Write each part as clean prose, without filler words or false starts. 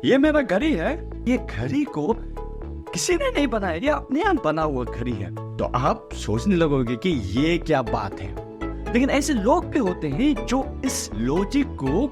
ये मेरा घड़ी है, ये घड़ी को किसी ने नहीं बनाया, ये अपने आप बना हुआ घड़ी है। तो आप सोचने लगोगे कि ये क्या बात है, लेकिन ऐसे लोग भी होते हैं जो इस लॉजिक को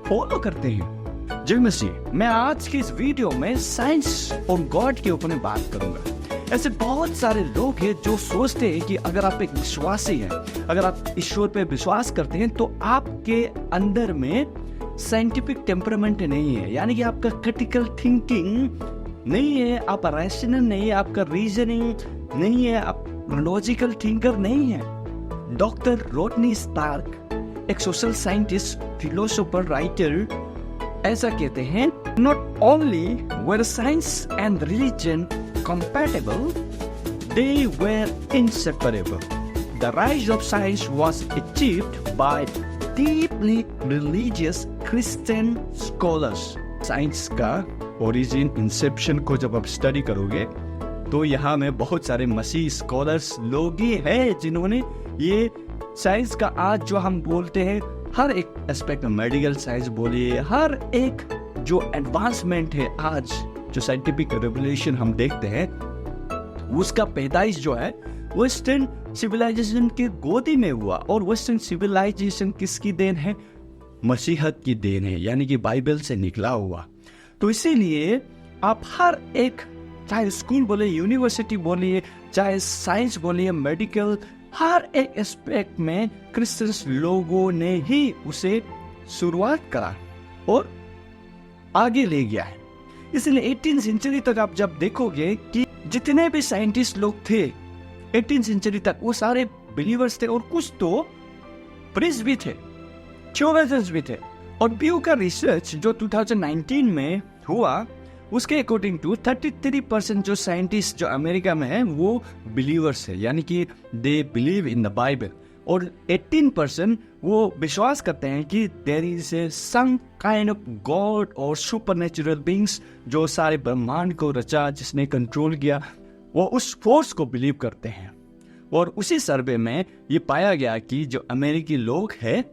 फॉलो करते हैं। जय मसीह। मैं आज की इस वीडियो में साइंस और गॉड के ऊपर बात करूंगा। ऐसे बहुत सारे लोग हैं जो सोचते हैं कि अगर आप एक विश्वासी हैं, अगर आप ईश्वर पे विश्वास करते हैं, तो आपके अंदर में साइंटिफिक टेम्परामेंट नहीं है, यानी कि आपका क्रिटिकल थिंकिंग नहीं है, आप रैशनल नहीं है, आपका रीजनिंग नहीं है, आप लॉजिकल थिंकर नहीं है। डॉक्टर रॉडनी स्टार्क, एक सोशल साइंटिस्ट, फिलोसोफर, राइटर, ऐसा कहते हैं, not only were science and religion compatible, they were inseparable. The rise of science was achieved by deeply religious Christian scholars. Science का origin, Inception को जब आप study करोगे तो यहाँ में बहुत सारे मसीह स्कॉलर्स लोग ही हैं जिन्होंने ये साइंस का आज जो हम बोलते हैं हर एक एस्पेक्ट में, मेडिकल साइंस बोलिए, हर एक जो एडवांसमेंट है आज, जो साइंटिफिक रेवोल्यूशन हम देखते हैं, उसका पैदाइश जो है वेस्टर्न सिविलाइजेशन के गोदी में हुआ। और वेस्टर्न सिविलाइजेशन किसकी देन है? मसीहत की देन है, यानी कि बाइबल से निकला हुआ। तो इसीलिए आप हर एक, चाहे स्कूल बोले, यूनिवर्सिटी बोलिए, चाहे साइंस बोलिए, मेडिकल, हर एक एस्पेक्ट में क्रिश्चियंस लोगों ने ही उसे शुरुआत करा और आगे ले गया है। इसलिए 18वीं सेंचुरी तक आप जब देखोगे कि जितने भी साइंटिस्ट लोग थे 18वीं सेंचुरी तक, वो सारे बिलीवर्स थे और कुछ तो प्रीस्ट भी थे, थियोलॉजियंस भी थे। और प्यू का रिसर्च जो 2019 में हुआ, उसके अकॉर्डिंग टू 33% जो साइंटिस्ट जो अमेरिका में है वो बिलीवर्स है, यानी कि they believe in the Bible. और 18% वो विश्वास करते हैं कि there is some kind of God और सुपरनेचुरल बीइंग्स जो सारे ब्रह्मांड को रचा, जिसने कंट्रोल किया, वो उस फोर्स को बिलीव करते हैं। और उसी सर्वे में ये पाया गया कि जो अमेरिकी लोग हैं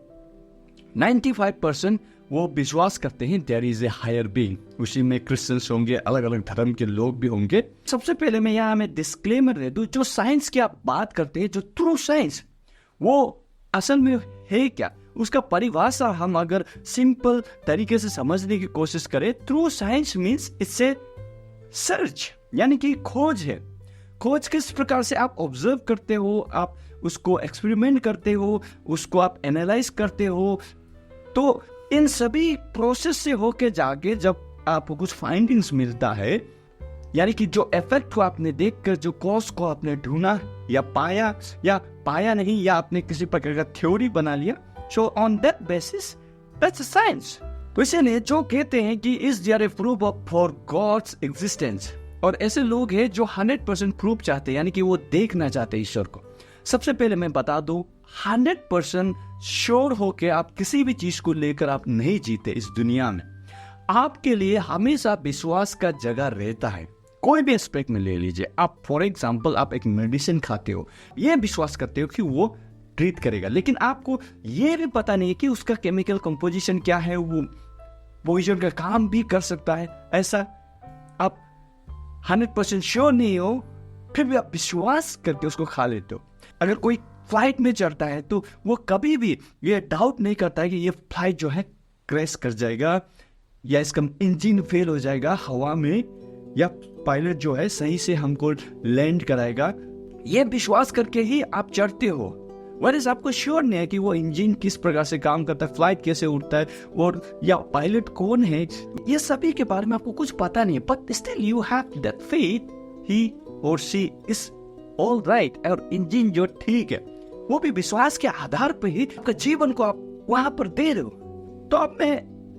95% वो विश्वास करते हैं there is a higher being. उसी में क्रिश्चियंस होंगे, अलग अलग धर्म के लोग भी होंगे। सबसे पहले मैं यहाँ में डिस्क्लेमर दे दूं, जो साइंस की आप बात करते हैं, जो ट्रू साइंस, वो असल में है क्या, उसका परिभाषा हम अगर सिंपल तरीके से समझने की कोशिश करें, true science means it's a search, यानी कि खोज है। खोज किस प्रकार से आप ऑब्जर्व करते हो, आप उसको एक्सपेरिमेंट करते हो, उसको आप एनालाइज करते हो, तो इन सभी प्रोसेस से होके जाके जब आपको कुछ फाइंडिंग्स मिलता है, यानी कि जो इफेक्ट को आपने देखकर जो कॉज को आपने ढूंढा या पाया नहीं, या आपने किसी प्रकार का थ्योरी बना लिया, so on that basis that's a science. तो इसीलिए जो कहते हैं कि is there a proof for God's existence, और ऐसे लोग हैं जो 100% प्रूफ चाहते हैं, यानी कि वो देखना चाहते हैं ईश्वर को। सबसे पहले मैं बता दूं, 100% श्योर होके आप किसी भी चीज को लेकर आप नहीं जीते इस दुनिया में। आपके लिए हमेशा विश्वास का जगह रहता है। कोई भी एस्पेक्ट में ले लीजिए आप, फॉर एग्जाम्पल आप एक मेडिसिन खाते हो, ये विश्वास करते हो कि वो ट्रीट करेगा, लेकिन आपको ये भी पता नहीं है कि उसका केमिकल कंपोजिशन क्या है, वो पॉइजन का काम भी कर सकता है। ऐसा आप 100% श्योर नहीं हो, फिर भी आप विश्वास करके उसको खा लेते हो। अगर कोई फ्लाइट में चढ़ता है तो वो कभी भी ये डाउट नहीं करता है कि ये फ्लाइट जो है क्रैश कर जाएगा, या इसका इंजन फेल हो जाएगा हवा में, या पायलट जो है सही से हमको लैंड कराएगा। ये विश्वास करके ही आप चढ़ते हो, वरस आपको श्योर नहीं है कि वो इंजन किस प्रकार से काम करता है, फ्लाइट कैसे उड़ता है, और या पायलट कौन है, ये सभी के बारे में आपको कुछ पता नहीं है। But still you have that faith he और शी इज ऑल राइट, और इंजन जो ठीक है, वो भी विश्वास के आधार पर ही आपके जीवन को आप वहां पर दे रहे हो। तो अब मैं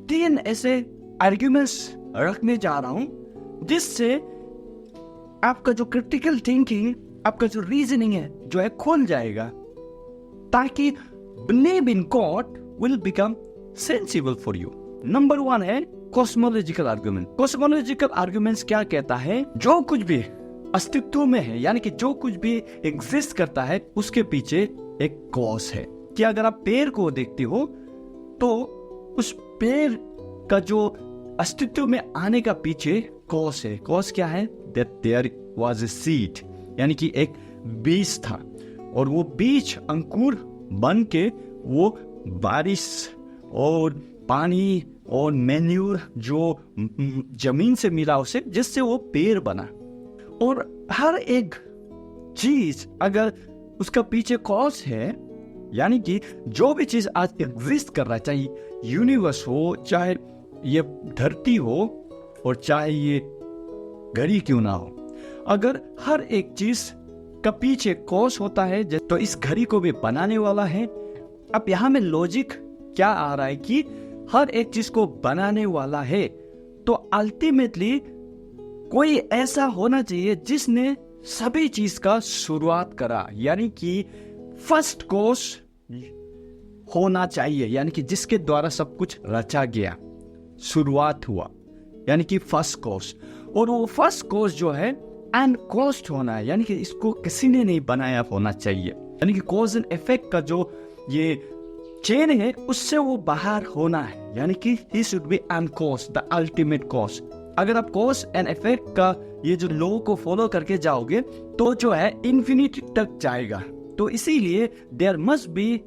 3 ऐसे आर्ग्यूमेंट्स रखने जा रहा हूं जिससे आपका जो क्रिटिकल थिंकिंग, आपका जो रीजनिंग है जो है खुल जाएगा, ताकि believe in God will become sensible for you. Number 1 है कॉस्मोलॉजिकल आर्गुमेंट। कॉस्मोलॉजिकल आर्गुमेंट्स क्या कहता है? जो कुछ भी अस्तित्व में है, यानी कि जो कुछ भी एग्जिस्ट करता है, उसके पीछे एक कॉज है। कि अगर आप पेड़ को देखते हो तो उस पेड़ का जो अस्तित्व में आने का पीछे कॉज है। कॉज क्या है? That there was a seed, यानी कि एक बीज था, और वो बीज अंकुर बन के वो बारिश और पानी और मैन्यूर जो जमीन से मिला उसे, जिससे वो पेड़ बना। और हर एक चीज अगर उसका पीछे कॉज है, यानी कि जो भी चीज आज एग्जिस्ट कर रहा है, चाहे यूनिवर्स हो, चाहे ये धरती हो, और चाहे ये घड़ी क्यों ना हो, अगर हर एक चीज का पीछे कॉज होता है तो इस घड़ी को भी बनाने वाला है। अब यहां में लॉजिक क्या आ रहा है कि हर एक चीज को बनाने वाला है, तो अल्टीमेटली कोई ऐसा होना चाहिए जिसने सभी चीज का शुरुआत करा, यानी कि फर्स्ट कॉज होना चाहिए, यानी कि जिसके द्वारा सब कुछ रचा गया, शुरुआत हुआ, यानी कि फर्स्ट कॉज। और वो फर्स्ट कॉज जो है अनकॉज्ड होना है, यानी कि इसको किसी ने नहीं बनाया होना चाहिए, यानी कि कॉज एंड इफेक्ट का जो ये चेन है उससे वो बाहर होना है, यानी कि he should be uncaused, the ultimate cause. अगर आप कॉज एंड इफेक्ट का ये जो लॉ को फॉलो करके जाओगे तो जो है इन्फिनिटी तक जाएगा। तो इसीलिए देयर मस्ट बी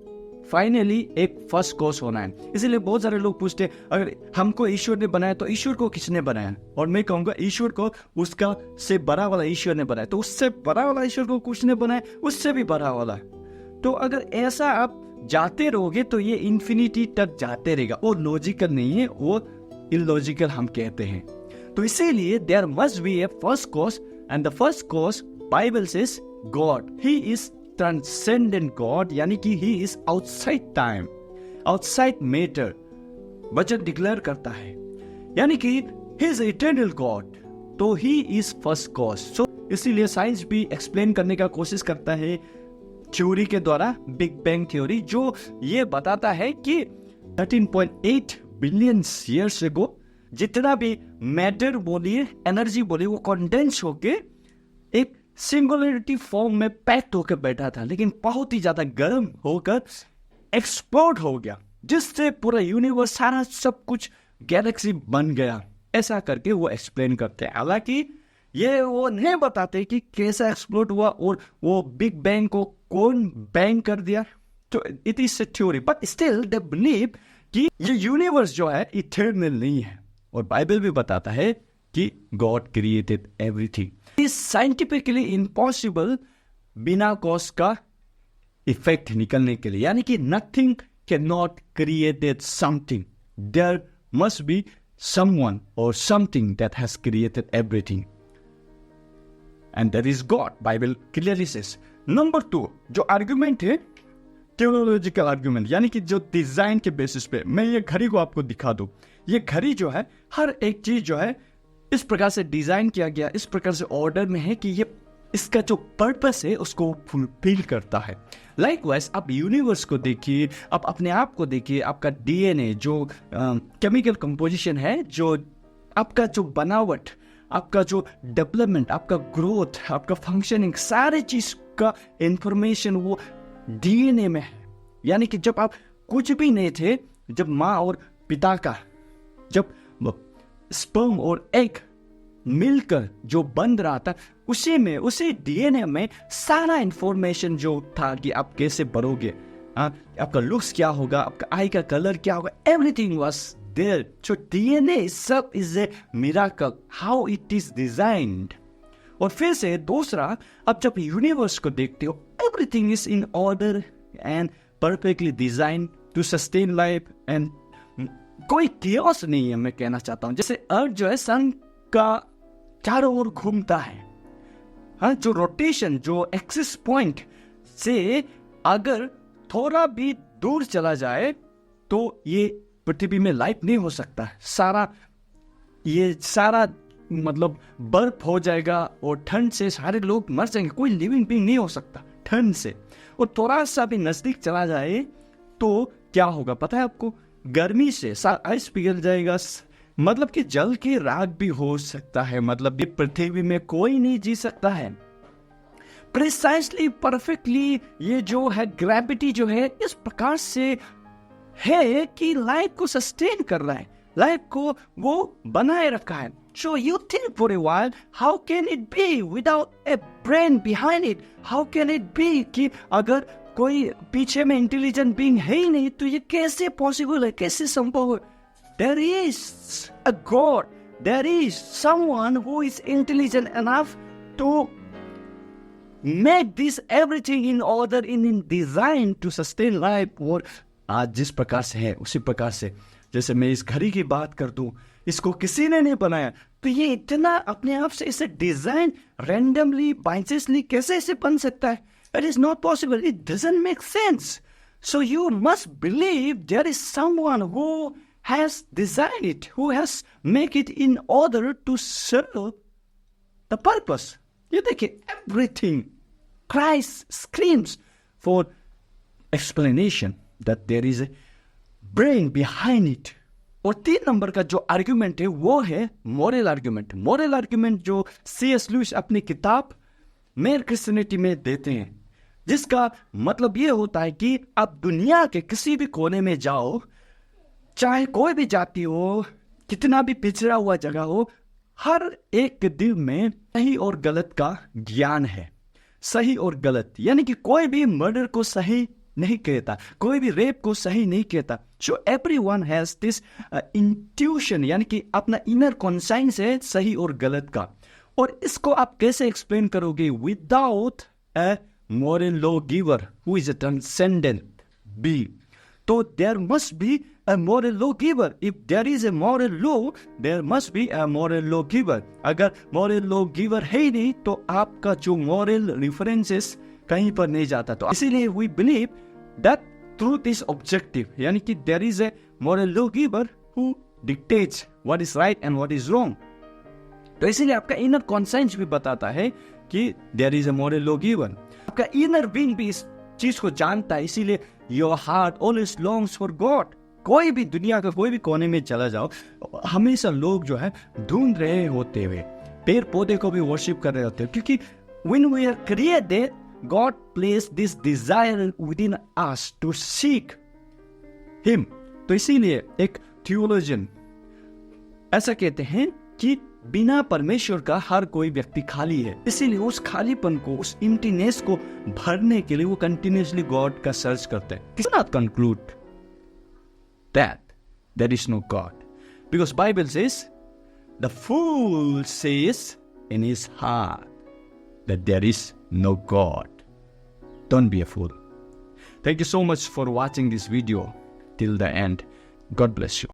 फाइनली एक फर्स्ट कॉज होना है। इसीलिए बहुत सारे लोग पूछते हैं अगर हमको ईश्वर ने बनाया तो ईश्वर को किसने बनाया, और मैं कहूंगा ईश्वर को उसका से बड़ा वाला ईश्वर ने बनाया, तो उससे बड़ा वाला ईश्वर को किसने बनाया, उससे भी बड़ा वाला। तो अगर ऐसा आप जाते रहोगे तो ये इन्फिनिटी तक जाते रहेगा, वो लॉजिकल नहीं है, वो इलॉजिकल हम कहते हैं। तो इसीलिए there must be a first cause, and the first cause Bible says God, he is transcendent God, यानी कि he is outside time, outside matter, वचन डिक्लेयर करता है, यानी कि ही इज इटर्नल गॉड, तो he is first cause. So इसीलिए science भी एक्सप्लेन करने का कोशिश करता है थ्योरी के द्वारा, बिग बैंग थ्योरी, जो ये बताता है कि 13.8 बिलियन ईयर्स अगो जितना भी मैटर बोलिए, एनर्जी बोलिए, वो कंडेंस होके एक सिंगुलरिटी फॉर्म में पैक्ट होकर बैठा था, लेकिन बहुत ही ज्यादा गर्म होकर एक्सप्लोड हो गया, जिससे पूरा यूनिवर्स, सारा सब कुछ गैलेक्सी बन गया। ऐसा करके वो एक्सप्लेन करते हैं। हालांकि ये वो नहीं बताते कि कैसा एक्सप्लोड हुआ और वो बिग बैंग को कौन बैंग कर दिया। तो it is a theory, but still they believe कि ये यूनिवर्स जो है इटर्नल नहीं है, और बाइबल भी बताता है कि God created everything. Is scientifically impossible बिना कॉज का इफेक्ट निकलने के लिए, यानी कि nothing can not created something, there must be someone और something that has created everything, and that is God, Bible clearly says. Number 2 जो आर्गुमेंट है, थियोलॉजिकल आर्गुमेंट, यानी कि जो डिजाइन के बेसिस पे, मैं ये घड़ी को आपको दिखा दूं, ये घड़ी जो है हर एक चीज जो है इस प्रकार से डिजाइन किया गया, इस प्रकार से ऑर्डर में है कि ये इसका जो पर्पस है उसको फुलफिल करता है। लाइकवाइज आप यूनिवर्स को देखिए, आप अपने आप को देखिए, आपका डीएनए जो केमिकल कंपोजिशन है, जो आपका जो बनावट, आपका जो डेवलपमेंट, आपका ग्रोथ, आपका फंक्शनिंग, सारे चीज का इंफॉर्मेशन वो डीएनए में है। यानी कि जब आप कुछ भी नहीं थे, जब माँ और पिता का जब स्पर्म और एग मिलकर जो बन रहा था, उसी में, उसी डीएनए में सारा इंफॉर्मेशन जो था कि आप कैसे बढ़ोगे, आपका लुक्स क्या होगा, आपका आई का कलर क्या होगा, everything was there. So DNA सब is a miracle, how it is designed. और फिर से दूसरा, अब जब यूनिवर्स को देखते हो, everything is in order and perfectly design to sustain life, and कोई chaos नहीं है, मैं कहना चाहता हूं। जैसे अर्थ जो है सन का चारों ओर घूमता है, हाँ, जो रोटेशन, जो एक्सिस पॉइंट से अगर थोड़ा भी दूर चला जाए तो ये पृथ्वी में लाइफ नहीं हो सकता। ये सारा मतलब बर्फ हो जाएगा और ठंड से सारे लोग मर जाएंगे, कोई लिविंग बीइंग नहीं हो सकता ठंड से। और थोड़ा सा भी नजदीक चला जाए तो क्या होगा पता है आपको? गर्मी से आइस पिघल जाएगा, मतलब कि जल की राख भी हो सकता है, मतलब ये पृथ्वी में कोई नहीं जी सकता है। प्रिसाइसली, परफेक्टली ये जो है ग्रेविटी जो है इस प्रकार से है कि लाइफ को सस्टेन कर रहा है, लाइफ को वो बनाए रखा है. So you think for a while, how can it be without a brain behind it? How can it be कि अगर कोई पीछे में इंटेलिजेंट बीइंग है ही नहीं तो ये कैसे पॉसिबल है, कैसे संभव है? There is a God. There is someone who is intelligent enough to make this everything in order, in design to sustain life. और आज जिस प्रकार से है उसी प्रकार से, जैसे मैं इस घड़ी की बात कर दूं, इसको किसी ने नहीं बनाया, तो ये इतना अपने आप से इसे डिजाइन रैंडमली बाइसेसली कैसे इसे बन सकता है? It is not possible. It doesn't make sense. So you must believe there is someone who has designed it, who has make it in order to serve the purpose. You देखिए, everything Christ screams for explanation that there is a brain behind it. और 3 number का जो argument है वो है moral argument. Moral argument जो C.S. Louis अपनी किताब मेयर क्रिश्चियनिटी में देते हैं, जिसका मतलब ये होता है कि आप दुनिया के किसी भी कोने में जाओ, चाहे कोई भी जाति हो, कितना भी पिछड़ा हुआ जगह हो, हर एक के दिल में सही और गलत का ज्ञान है. सही और गलत यानी कि कोई भी मर्डर को सही नहीं कहता, कोई भी रेप को सही नहीं कहता. So everyone has this intuition, यानी कि अपना इनर कॉन्साइंस है सही और गलत का. और इसको आप कैसे एक्सप्लेन करोगे? Without a moral lawgiver who is a transcendent being. So there must be a moral lawgiver. If there is a moral law, there must be a moral lawgiver. अगर moral lawgiver है ही नहीं तो आपका जो moral references कहीं पर नहीं जाता. तो इसीलिए we believe that truth is objective, यानी कि there is a moral lawgiver who dictates what is right and what is wrong. तो इसीलिए आपका इनर कॉन्साइंस भी बताता है कि there is a moral lawgiver. आपका इनर बीइंग भी इस चीज को जानता है, इसीलिए your heart always longs for God. कोई भी दुनिया का कोई भी कोने में चला जाओ, हमेशा लोग जो है ढूंढ रहे होते हुए, पेड़ पौधे को भी वर्शिप कर रहे होते हैं, क्योंकि when we are created, God placed this desire within us to seek Him. तो इसीलिए एक थियोलॉजियन ऐसा कहते हैं कि बिना परमेश्वर का हर कोई व्यक्ति खाली है. इसीलिए उस खालीपन को, उस एम्प्टीनेस को भरने के लिए वो कंटिन्यूअसली गॉड का सर्च करते हैं. Does not conclude that there is no God, because Bible says the fool says in his heart that there is no God. Don't be a fool. Thank you so much for watching this video till the end. God bless you.